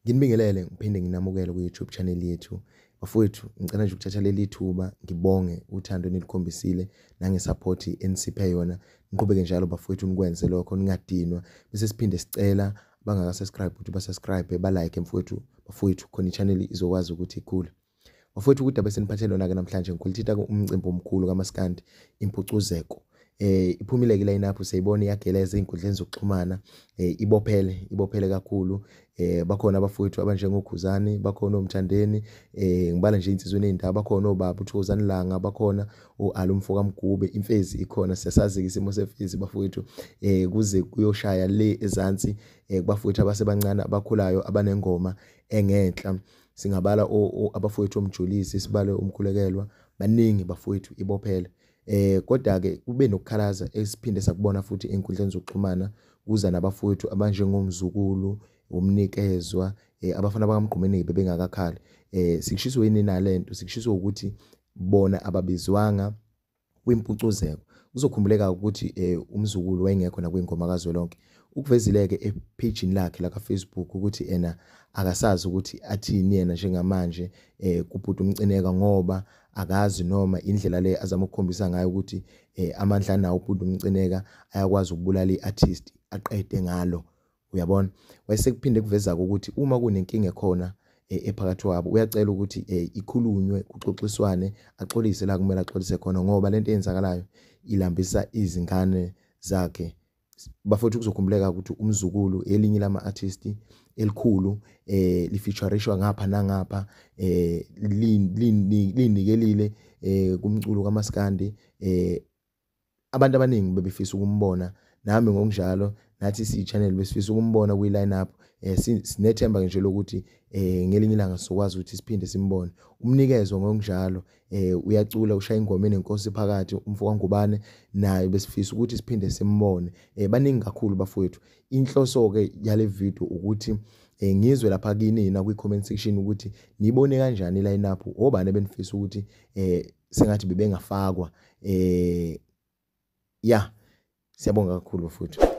Nginibingelele ngiphinde nginamukele ku YouTube channel yethu. Bafowethu ngicela nje ukuthatha leli thuba ngibonge uthando nilikhombisile nangesupport enisiphe yona. Niqhubeke njalo bafowethu nikwenze lokho ningadinwa. Bese siphinde sicela bangaka subscribe ukuthi ba subscribe ba like mfowethu bafowethu khona ichannel izokwazi ukuthi ikhule. Bafowethu ukuthi bese niphathele lona ke namhlanje ngikhulithita umcimbi omkhulu kaMaskandi iMPUCUZEKO. Iphumile ke line-up siyibona iyageleza inkundleni zokuxhumana ibophele kakhulu. Bakhona abafowethu abanjengoKhuzani, bakhona uMthandeni, ngibala nje insizweni ezindaba, bakhona obaba uThokozani Langa, bakhona uAlumfo kaMgube, imfezi ikhona siyasazi isimo sefezi bafowethu kuze kuyoshaya le ezansi kubafowethu abasebancane abakhulayo abanengoma engenhla. Singabala abafowethu omjulisi sibale umkhulekelwa baningi bafowethu ibophele. Kodwa ke kube nokukhalaza esiphinde sakubona futhi enkundleni zokuxhumana kuza nabafowethu abanjengomzukulu umnikezwa abafana bakamgqumeni bebengakakhali. Sikushiswe yini nalento sikushiswe ukuthi bona ababizwanga kwiMPUCUZEKO. Uzokhumbuleka ukuthi umzukulu wayengekho nakwingoma kaZWELONKE. Ukuvezileke epage lakhe la kaFacebook ukuthi ena akasazi ukuthi athini yena njengamanje kubhuda umcineka ngoba akazi noma indlela le azama ukukhombisa ngayo ukuthi amandla nawo ubhuda umcineka ayakwazi ukubulala iartist aqede ngalo. Uyabona wayesekuphinde kuveza ukuthi uma kunenkinga ekhona ephakathi wabo uyacela ukuthi ikhulunywe kuxoxiswane axolise la kumele axolise khona ngoba lento eyenzakalayo ilambisa izingane zakhe. Bafowethu kuzokhumbuleka ukuthi umzukulu elinye lama artist elikhulu lifeaturishwa ngapha nangapha linikelile kumculo kaMaskandi. Abantu abaningi bebefisa ukumbona nami ngokunjalo nathi si channel besifisa ukumbona kwi line-up. Sinethemba nje lokuthi ngelinye ilanga sokwazi ukuthi siphinde simbone. Umnikezo ngokunjalo uyacula ushaya ingoma enenkosi phakathi umfo kaNgubane naye besifisa ukuthi siphinde simbone. Baningi kakhulu bafowethu. Inhloso ke yale video ukuthi ngizwe lapha kini na kwi comment section ukuthi nibone kanjani line-up obani benifisa ukuthi sengathi bebengafakwa. Yeah, siyabonga kakhulu bafowethu.